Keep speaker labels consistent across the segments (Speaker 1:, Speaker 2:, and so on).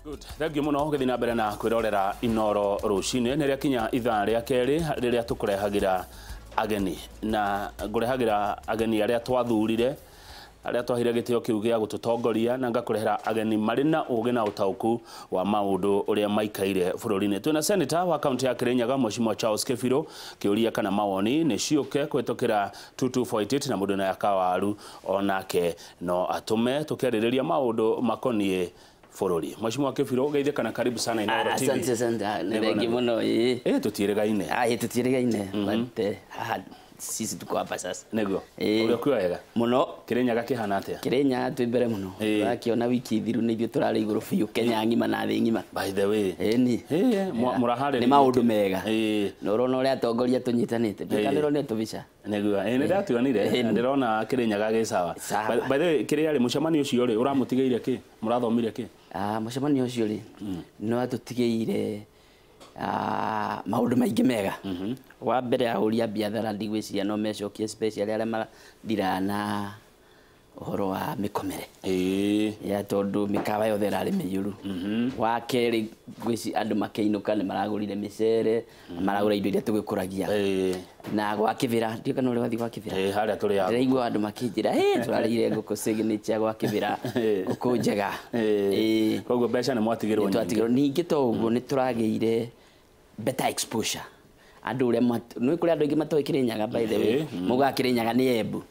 Speaker 1: Good. Thank you muno githina mbere na kwirorera Inoro rucine neria kinya ithaa ria keri riria tukurehagira ageni na ngurehagira ageni aria twathurire aria twahire gitio kiu gia gututongoria na ngakurehera ageni mari na ugi na utauku wa maundu uria maikaire bururi-ini. Twina senator wa county ya Kirinyaga Mheshimiwa Charles Kefiro kiuria kana mawoni ni ciuke kwetokera 2248 na mundu na yakawaru onake no atume tukiririria maundu makonie forori. Mheshimiwa Kefiro geithia kana karibu sana Inoro TV.
Speaker 2: Asante sana. Nengi muno
Speaker 1: tutirigaine.
Speaker 2: Tutirigaine. But sisi tuko hapa sasa.
Speaker 1: Nego. Uri kwa wega.
Speaker 2: Muno.
Speaker 1: Kirinyaga kihana atia?
Speaker 2: Kirinyaga twi mbere muno. Akiona wiki thiru ni ithuĩ turari iguru biũ Kenya ngima na thĩ ngima.
Speaker 1: By the way.
Speaker 2: Ni.
Speaker 1: Murahare
Speaker 2: ni maundu mega. No urona uria atongoria tunyitanite. Ndikaniro ni tubica.
Speaker 1: Nego. Ni ndatuonire. Ndirona Kirinyaga ge sawa. By the way kiri yari mucemanio ucio ri uramutigeire ki? Murathomire ki?
Speaker 2: Mucemanio ucio ri no atutigeire maundu maingi mega. Wa mbere ahũri a biathara ndigwiciria no mecokie special aria mathira na uhoro wa mikomere ya tondu mikawa yothe rari miyuru. Wa keri gwisi andu makeinuka ni maragurire micere maragura indo iria tugikuragia na gwa kivira ndio kana uri wathi gwa kivira
Speaker 1: haria turi ya
Speaker 2: igwa andu makinjira turarire nguku signature gwa kivira nguku njega
Speaker 1: koguo mbeca ni mwatigirwo
Speaker 2: nyingi ningi to uguo ni turageire better exposure andu uria no kuri andu ingi matoe Kirinyaga by the way muga Kirinyaga ni Embu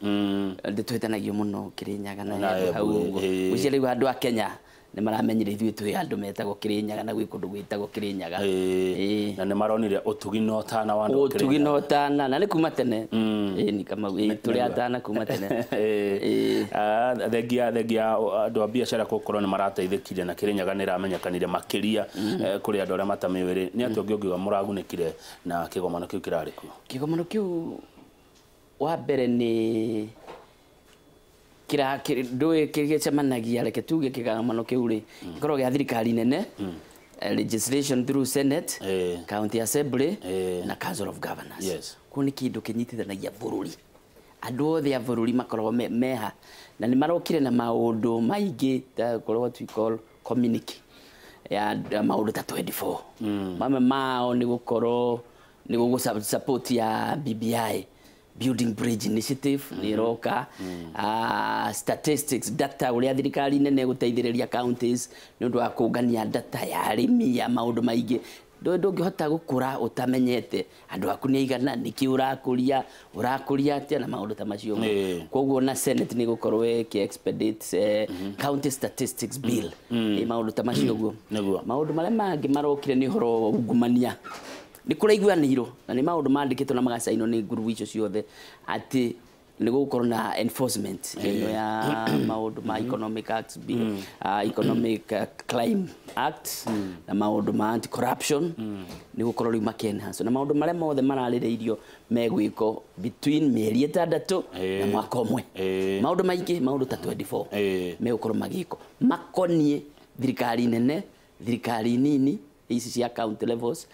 Speaker 2: nditwetanagio muno Kirinyaga na Embu hau uguo ucio riu andu a Kenya ni maramenyire ithuĩ twi andu metagwo Kirinyaga na gwi kundu gwitagwo Kirinyaga
Speaker 1: na ni maronire utugi no tana wa andu
Speaker 2: utugi no tana na ni kuma tene ni kama turi atana kuma tene
Speaker 1: thegia andu a biacara gukorwo ni marateithikire na Kirinyaga ni ramenyekanire makiria kuri andu aria matamiwiri ni atu ngi wa muragunikire na kigomano kiu kirariku
Speaker 2: kigomano kiu wa mbere ni kira ndoe kigecemanagia reke tuge kigamano kiu ri gikorwo gia thirikari nene legislation through Senate county assembly na council of governors kuni kindu kinyitithanagia bururi andu othe a bururi makorwo meha na ni marokire na maundu maingi ta what we call community ya maundu ta 24 mama mao ni gukorwo ni gugu support ya BBI building bridge initiative ni roka statistics data uria thirikari nene guteithiriria counties ni undu wa kungania data ya arimi ya maundu maingi ndungihota gukura utamenyete andu aku ni igana niki urakuria atia na maundu ta macio koguo na Senate ni gukorwo ki expedite county statistics bill ni maundu ta macio guo maundu maria mangi marokire ni horo ungumania ni kuraiguaniro na ni maundu mandikitwo na magacaino ni guru icio ciothe ati ni gukorwo na enforcement ino ya maundu ma economic acts bill economic crime act na maundu ma anti corruption ni gukorwo ri makenhanso na maundu maria mothe mararireirio megwiko between mieri 6 na mwaka umwe maundu maingi maundu ta 24 megukorwo magiko makonie thirikari nene thirikari nini ici cia county levels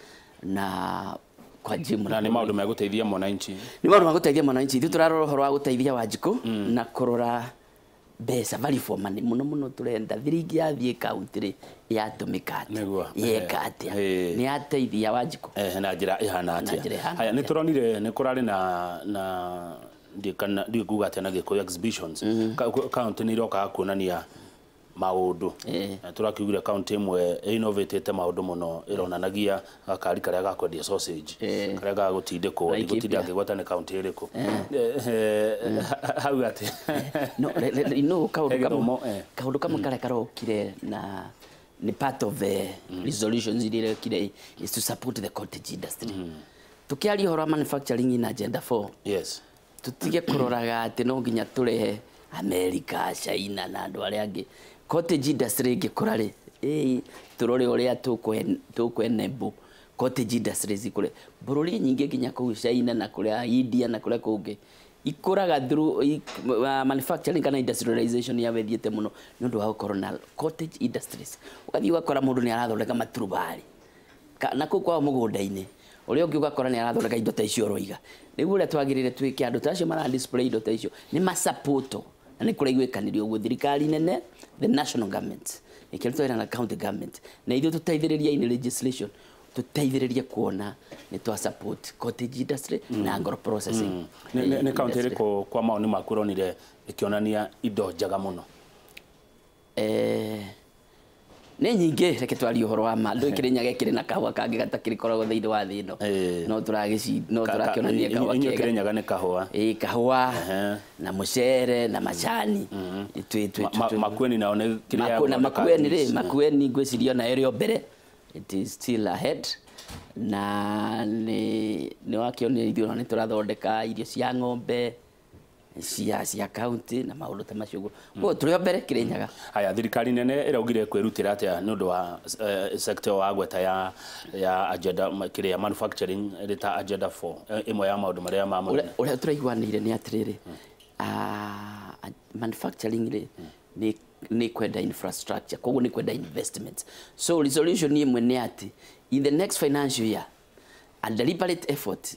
Speaker 2: na kwa jumla
Speaker 1: ni maundu meguteithia mwananchi
Speaker 2: ni maundu meguteithia mwananchi ithu turarora uhoro wa guteithia Wanjiku na kurora mbeca bari for money muno turenda thiringi yathie county ri yatumika yeka atia ni ateithia Wanjiku
Speaker 1: na njira ihana atia haya ni turonire ni kurari na ndikuga atia na gikuyu exhibitions county ni roka kuonania maundu turakiugire county imwe innovatete maundu muno ironanagia gakari karia gakwendia sausage karia gagutindikwo gutindika ngigweta ni county iriku hau ati
Speaker 2: no kaundu kamwe karia karokire na ni part of the resolutions ile kile is to support the cottage industry tukiaria horo manufacturing in agenda 4 tutige kuroraga ati no nginya turehe America China na andu aria angi cottage industry ngikurari turore uria tukwenebu cottage industry zikure bururi nyingi nginya ku China na kuria India na kuria kungi ikuraga through manufacturing kana industrialization ya wethiete muno ni undu wa corona cottage industries ukathi wakora mundu ni arathondeka maturubari na kwa mugunda-ini uria ungi ugakora ni arathondeka indo ta icio roiga niguo uria twagirire twike andu ta acio mara display indo ta icio ni ma support na nĩ kũraiguĩkanĩrio ũguo thirikari nene, the national government ĩkĩrutana na county government, na ithuĩ tũteithĩrĩria in legislation tũteithĩrĩrie kuona nĩ twa support cottage industry na agro processing.
Speaker 1: Nĩ county ĩrĩkũ kwa maoni maku ũronire ĩkĩonania indo njega mũno?
Speaker 2: Nĩ nyingĩ, reke twarie ũhoro wa ma, ndũĩ Kĩrĩnyaga kĩrĩ na kahũa kangĩ gatakĩrĩ koragwo thĩinĩ wa thĩ ĩno, no tũrakĩonania kahũa kega.
Speaker 1: Kĩrĩnyaga nĩ kahũa,
Speaker 2: kahũa na mũcere na macani.
Speaker 1: Makueni nao nĩ kĩrĩa
Speaker 2: na Makueni rĩ, Makueni ngwĩciria na ĩrĩ o mbere, it is still ahead, na nĩ wakĩonio ithuĩ nĩ tũrathondeka irio cia ng'ombe cia county na maũndũ ta macio ũguo. Koguo tũrĩ o mbere Kĩrĩnyaga.
Speaker 1: Haya, thirikari nene ĩraugire kwĩrutĩra atĩa nĩ ũndũ wa sector wa gweta ya agenda kĩrĩa manufacturing ĩrĩ ta agenda 4 ĩmwe ya maũndũ marĩa ma mũnene. Ũrĩa
Speaker 2: tũraiguanĩire nĩ atĩrĩrĩ, manufacturing rĩ nĩ kwenda infrastructure, koguo nĩ kwenda investments. So resolution ĩmwe nĩ atĩ in the next financial year a deliberate effort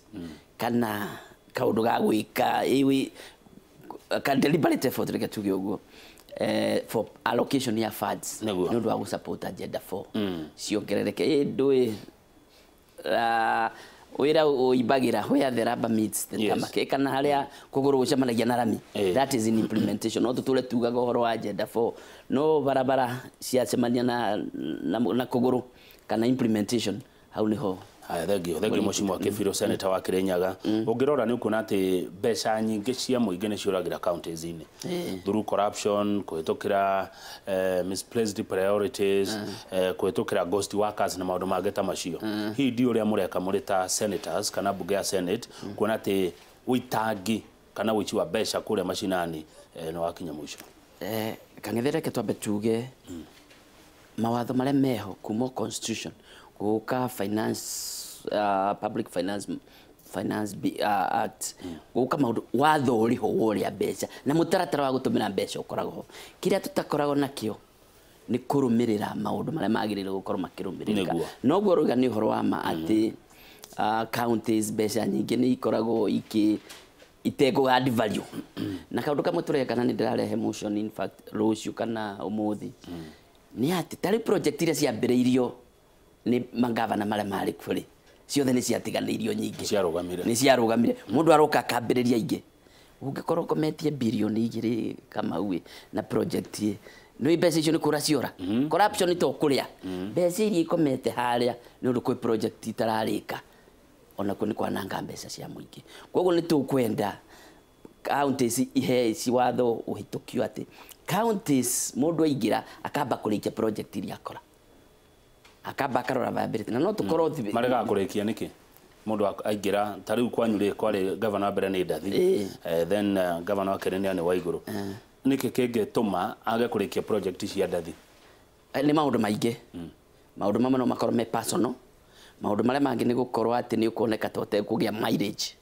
Speaker 2: kana kaũndũ ga gwĩka deliberate effort reke tuge ũguo for allocation ya funds nĩ ũndũ wa gũsupport agenda 4 ciongerereke. Ndũĩ wĩra ũibagĩra where the rubber meets the tarmac, kana harĩa kũgũrũ gũcemanagia na rami, that is in implementation. No tũtũre tugaga ũhoro wa agenda 4 no barabara ciacemania na kũgũrũ kana implementation, hau nĩho.
Speaker 1: Haya, thengiũ Mheshimiwa Kĩbirũ, senator wa Kĩrĩnyaga. Ũngĩrora nĩ ũkuona atĩ mbeca nyingĩ cia mũingĩ nĩ ciũragĩra counties-inĩ through corruption, kũhĩtũkĩra misplaced priorities, kũhĩtũkĩra ghost workers na maũndũ mangĩ ta macio. Hihi ndiũ ũrĩa mũreka mũrĩ ta senators kana bunge ya Senate kuona atĩ wĩitangi kana wĩici wa mbeca kũrĩa macinani nĩ wakinya mũico?
Speaker 2: Kang'ethe reke twambe tuge mawatho marĩa meho kuma constitution gũka public finance act gũka maũndũ watho ũrĩho ũrĩa mbeca na mũtaratara wa gũtũmĩra mbeca ũkoragwo ho. Kĩrĩa tũtakoragwo nakĩo nĩ kũrũmĩrĩra maũndũ marĩa magĩrĩirwo gũkorwo makĩrũmĩrĩrĩka. Noguo rũga nĩ ũhoro wa ma atĩ counties mbeca nyingĩ nĩ ikoragwo itegũ add value. Na kaũndũ kamwe tũrekana nĩ ndĩrarehe motion in fact rũciũ kana ũmũthĩ nĩ atĩ tarĩ project iria ciambĩrĩirio nĩ mangavana marĩa marĩ kũrĩ ciothe nĩ ciatiganĩirio nyingĩ nĩ ciarũgamire. Mũndũ aroka akambĩrĩria ingĩ, ũngĩkorwo ũkometie birioni 2 Kamau na project nĩ mbeca icio nĩ kũra ciora. Corruption to kũrĩa mbeca iria ikomete harĩa nĩ ũndũ kwĩ project itararĩka, ona kũ nĩ kwananga mbeca cia mũingĩ. Koguo nĩ tũkwenda counties ihe ciwatho ũhĩtũkio atĩ counties mũndũ aingĩra akamba kũrĩkia project iria akora, akamba akarora viability. Na no tũkorwo
Speaker 1: marega kũrĩkia nĩkĩ mũndũ aingĩra ta rĩu kwanyu rĩ kwarĩ governor mbere nĩ Ndathi, then governor wa Kĩrĩnyaga nĩ Waigũrũ. Nĩkĩ kĩngĩtũma age kũrĩkia project cia Ndathi?
Speaker 2: Nĩ maũndũ maingĩ, maũndũ mamwe no makorwo me personal, maũndũ marĩa mangĩ nĩ gũkorwo atĩ nĩ ũkuoneka ta ũtekũgĩa mileage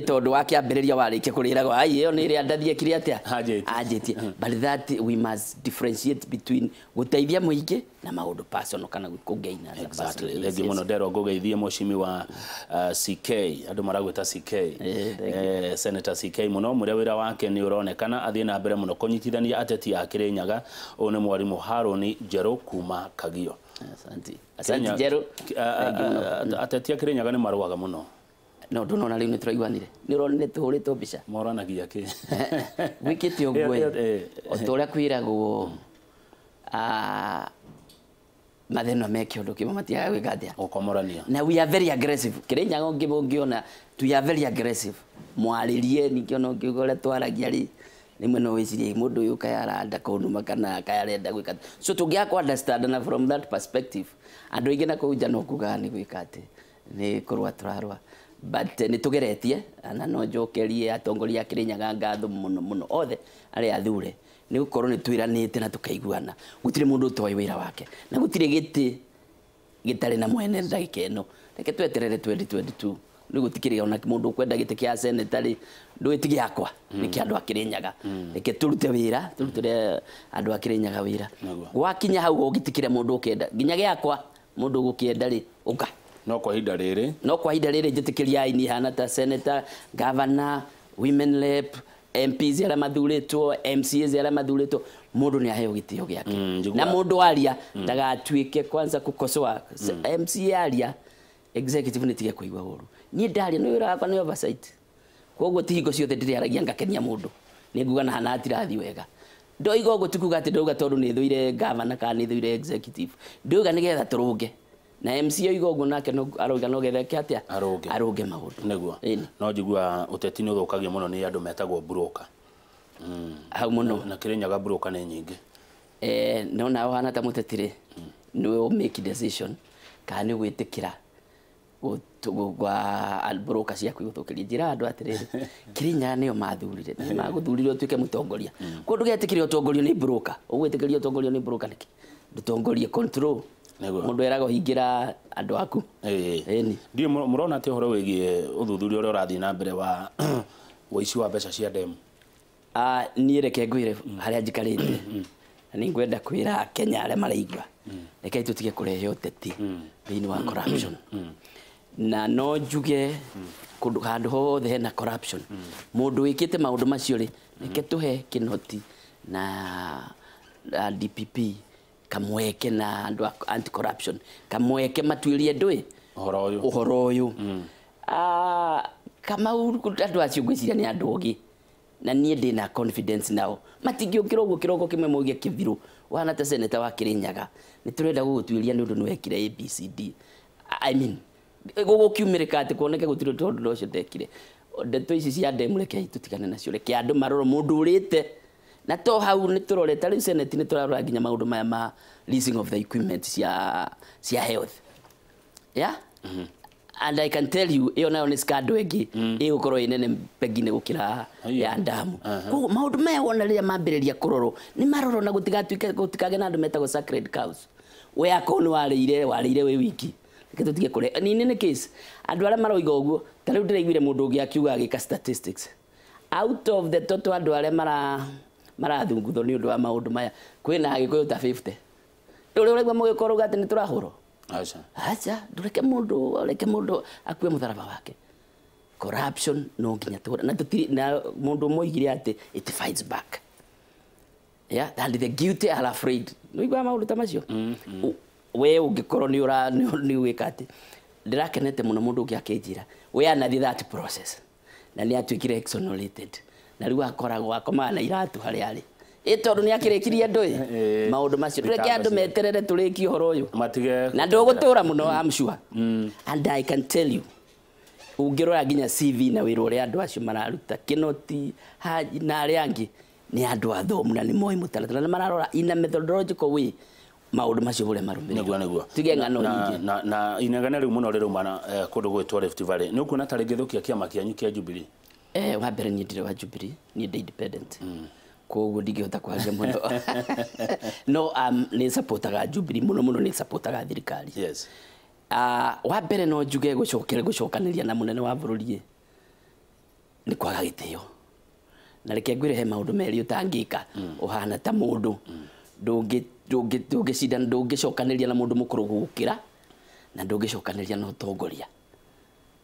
Speaker 2: tondũ wakĩambĩrĩria warĩkia kũrĩragwo ai ĩyo nĩ ĩrĩa Ndathi ekire atĩa anjĩtie. But that we must differentiate between gũteithia mũingĩ na maũndũ personal kana kũgaina.
Speaker 1: Exactly. Thengiũ mũno Ndero, ngũgeithie Mheshimiwa CK, andũ maragwĩta CK, Senator CK mũno, mũrĩa wĩra wake nĩ ũronekana athiĩ na mbere mũno kũnyitithania ateti a Kĩrĩnyaga. Ũyũ nĩ mwarimũ Harũni Njerũ kuma Kagio.
Speaker 2: Asante Njerũ.
Speaker 1: Ateti a Kĩrĩnyaga nĩ marũaga mũno.
Speaker 2: No ndũnona rĩu nĩ tũraiguanire, nĩ ũronire tũhũrĩtwo mbica
Speaker 1: moranagia kĩ
Speaker 2: gwĩkĩte ũguo o ta ũrĩa kwĩragwo mathĩna me kĩũndũ kĩmwe matiaga gwĩka atĩa
Speaker 1: gũkomorania.
Speaker 2: Na we are very aggressive. Kĩrĩnyaga ũngĩona we are very aggressive. Mwarĩrie ningĩ ũngĩuga ũrĩa twaragia rĩ rĩmwe no wĩcirie mũndũ ũyũ kaya arenda kũnuma kana kaya arenda gwĩka. So tũngĩaka understand na from that perspective andũ aingĩ na kũu nja no kuugaga nĩ gwĩka atĩ nĩ kũrũa tũrarũa. But nĩ tũgeretie na no njokerie atongoria a Kĩrĩnyaga ngatho mũno mũno othe arĩa athure nĩ gũkorwo nĩ twĩranĩte na tũkaiguana. Gũtirĩ mũndũ ũtoĩ wĩra wake na gũtirĩ gĩtĩ gĩtarĩ na mwene ndagĩka ĩno. Reke tweterere 2022 nĩ gũtikĩrĩ ona mũndũ ũkwenda gĩtĩ kĩa senatari ndwĩti gĩakwa nĩ kĩa andũ a Kĩrĩnyaga. Reke tũrute wĩra, tũrutĩre andũ a Kĩrĩnyaga wĩra. Gwakinya hau ũgĩtikĩre mũndũ ũkenda nginya gĩakwa mũndũ ũgũkĩenda rĩ ũka.
Speaker 1: No kwa ihinda rĩrĩ
Speaker 2: njĩtĩkĩria aini hana ta senator, governor, women rep, MPs arĩa mathurĩtwo, MCAs arĩa mathurĩtwo, mũndũ nĩ aheo gĩtĩo gĩake. Na mũndũ aria ndagatuĩke kwanza kukosoa MCA aria executive nĩtige kũigua ũru. Niĩ ndaria nĩ wĩra wakwa nĩ oversight. Koguo ti hingo ciothe ndĩrĩaragia ngakenia mũndũ. Nĩ nguga na hana atirathi wega. Ndoiga ũguo tikuga atĩ ndauga tondũ nĩ thũire governor kana nĩ thũire executive. Ndauga nĩgetha tũrũnge. Na MC oiga ũguo nake arauga no getheke atĩa arũnge maũndũ.
Speaker 1: Nĩguo. No njigua ũteti nĩ ũthũkagio mũno nĩ andũ metagwo broker.
Speaker 2: Hau mũno.
Speaker 1: Na Kirinyaga broker nĩ nyingĩ.
Speaker 2: No nao hana ta mũtetire nĩwe make decision kana nĩ gwĩtĩkĩra gwa broker ciaku gũthũkĩria njĩra andũ atĩrĩrĩ Kirinyaga nĩo mathurire na magũthurire ũtuĩke mũtongoria. Kũndũ gĩetĩkĩrio ũtongorio nĩ broker. Ũgwĩtĩkĩrio ũtongorio nĩ broker nĩkĩ? Ndũtongorie control. Mũndũ erago hingira andũ aku.
Speaker 1: Ndio mũrona atĩ ũhoro wĩgiĩ ũthuthuria ũrĩa ũrathiĩ na mbere wa ũici wa mbeca cia ndemu.
Speaker 2: Niĩ reke ngwĩre harĩa njikarĩte. Na nĩ ngwenda kwĩra Kenya arĩa maraigua. Reke tũtige kũrehe ũteti thĩinĩ wa corruption. Na no njuge kũndũ handũ hothe hena corruption. Mũndũ wĩkĩte maũndũ macio rĩ, reke tũhe Kinoti na DPP kamweke na andũ anti corruption kamweke matuĩrie ndũĩ ũhoro ũyũ. Kamau andũ acio ngwĩciria nĩ andũ ogĩ na niĩ ndĩna confidence nao. Matingĩũkĩra ũguo kĩroko kĩmwe moige kĩbirũ wana ta seneta wa Kirinyaga nĩ tũrenda gũgũtuĩria nĩ ũndũ nĩ wekire ABCD. I mean gũgũkiumĩrĩka atĩ kuoneke gũtirĩ tondũ ũcio ndekire. Ndeto ici cia ndemu reke tũtigane nacio, reke andũ maroro mũndũ ũrĩte. Na to hau nĩ tũroreta rĩu senate nĩ tũrarora nginya maũndũ maya ma leasing of the equipment cia health. Yeah? And I can tell you iyo nayo nĩ scandal ĩngĩ ĩgũkorwo ĩnene pengine gũkĩra ya ndamu. Koguo maũndũ maya wona rĩrĩa mambĩrĩria kũrorwo nĩ marorwo na gũtikage na andũ metagwo sacred cows. We akorwo nĩ warĩire wĩ wiki. Reke tũtige kũre. Nĩ case andũ arĩa maroiga ũguo ta rĩu ndĩraiguire mũndũ ũngĩ akiuga agĩka statistics. Out of the total andũ arĩa marathunguthwo nĩ ũndũ wa maũndũ maya kwĩna Agĩkũyũ ta 50. Rĩu ũraigua mũgĩkorwo atĩ nĩ tũrahũrwo. Acha ndũreke mũndũ akue mũtharaba wake. Corruption no nginya tũhũra na mũndũ moigire atĩ it fights back. Yeah, and the guilty are afraid. Nĩigua maũndũ ta macio. We ũngĩkorwo nĩ ũgĩka atĩ ndĩrakenete mũno mũndũ ũngĩ akĩnjĩra we anathi that process na nĩ atuĩkire exonerated na rĩu akoragwo akomaga na iratu harĩa arĩ tondũ nĩ akĩrĩkirie ndũĩ maũndũ macio. Reke andũ meterere tũrĩkie ũhoro ũyũ na ndũgũtũra mũno I'm sure. And I can tell you ũngĩrora nginya CV na wĩra ũrĩa andũ acio mararuta Kinoti Haji na arĩa angĩ nĩ andũ athomu na nĩ moĩ mũtaratara na mararora in a methodological way maũndũ macio ũrĩa marũmĩrĩire. Tige ng'ano nyingĩ
Speaker 1: na inegene rĩu mũno rĩrũmana kũndũ gwĩtwo Rift Valley nĩ ũkuona ta rĩngĩ thũkia kĩama kĩanyu kĩa Jubilee.
Speaker 2: Wa mbere niĩ ndirĩ wa Jubilee niĩ ndĩ independent. Koguo ndingĩhota kwaria mũno. No nĩ supportaga Jubilee mũno nĩ supportaga thirikari.
Speaker 1: Yes.
Speaker 2: Wa mbere no njuge gũcokanĩria na mũnene wa bũrũri nĩ kwaga gĩtĩo. Na reke ngwĩre he maũndũ merĩ ũtangĩka ũhana ta mũndũ ndũngĩcokanĩria na mũndũ mũkũrũ gũkĩra na ndũngĩcokanĩria na ũtongoria.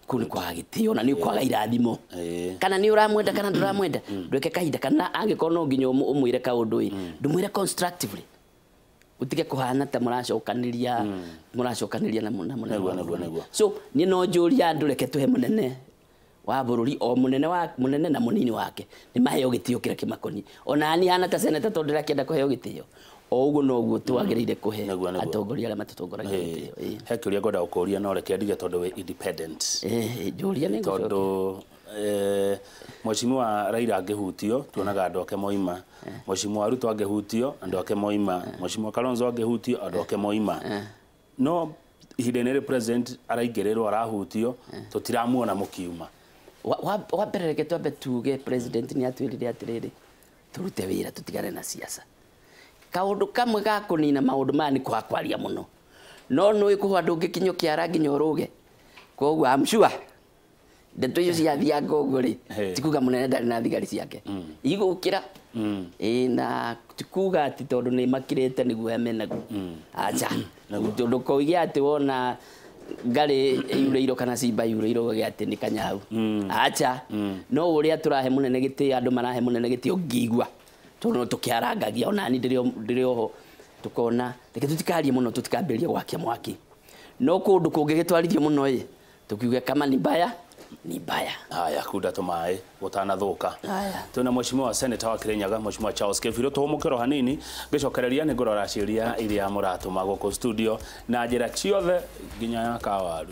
Speaker 2: Kũu nĩ kwaga gĩtĩo na nĩ kwaga irathimo. Kana nĩ ũramwenda kana ndũramwenda ndweke kahinda kana angĩkorwo no nginya ũmwĩre kaũndũ ndũmwĩre constructively. Utige kũhana ta mũracokanĩria na mũnene. So niĩ no njũria andũ reke tũhe mũnene wa bũrũri o mũnene na mũnini wake nĩ maheo gĩtĩo kĩrĩa kĩmakoniĩ. Ona niĩ hana ta seneta tondũ ndĩrakĩenda kũheo gĩtĩo o ũguo noguo twagĩrĩire kũhe atongoria arĩa matũtongoragia gĩtĩo.
Speaker 1: He kĩũria ngwenda gũkũria no reke ndige tondũ wĩ independent.
Speaker 2: Njũria nĩ
Speaker 1: tondũ Mheshimiwa Raila angĩhutio tuonaga andũ ake moima. Mheshimiwa Ruto angĩhutio andũ ake moima. Mheshimiwa Kalonzo angĩhutio andũ ake moima. No ihinda-inĩ rĩ president araingĩrĩrwo arahutio tũtiramuona mũkiuma.
Speaker 2: Wa mbere reke twambe tuge president nĩ atwĩrire atĩrĩrĩ tũrute wĩra tũtigane na siasa. Kaũndũ kamwe ga kũnina maũndũ maya nĩ kwaria mũno. No nĩ kũhũa ndũngĩkinywo kĩara nginya ũrũge. Koguo I'm sure ndeto icio ciathianga ũguo rĩ tikuga mũnene ndarĩ na thigari ciake igũkĩra na tikuga atĩ tondũ nĩ makirĩte nĩguo menaguo. Acha ndũkoige atĩ wona ngari yureiro kana simba yureiro gati ni Kanyau acha no uria turahe munene giti andu marahe munene giti ungigwa tono tukiarangagia ona ni ndirio tukona reke tutikarie muno tutikaambiria gwakia mwaki no kundu kungigitwarithio muno tukiuge kama ni mbaya ni mbaya.
Speaker 1: Haya kuda tumai utanathuka. Tuna mheshimiwa senator wa Kirinyaga mheshimiwa Charles Kefiro tumukero hanini gicokereria ni ngorora ciria iria muratuma guku studio na njira ciothe nginya ya kawaru.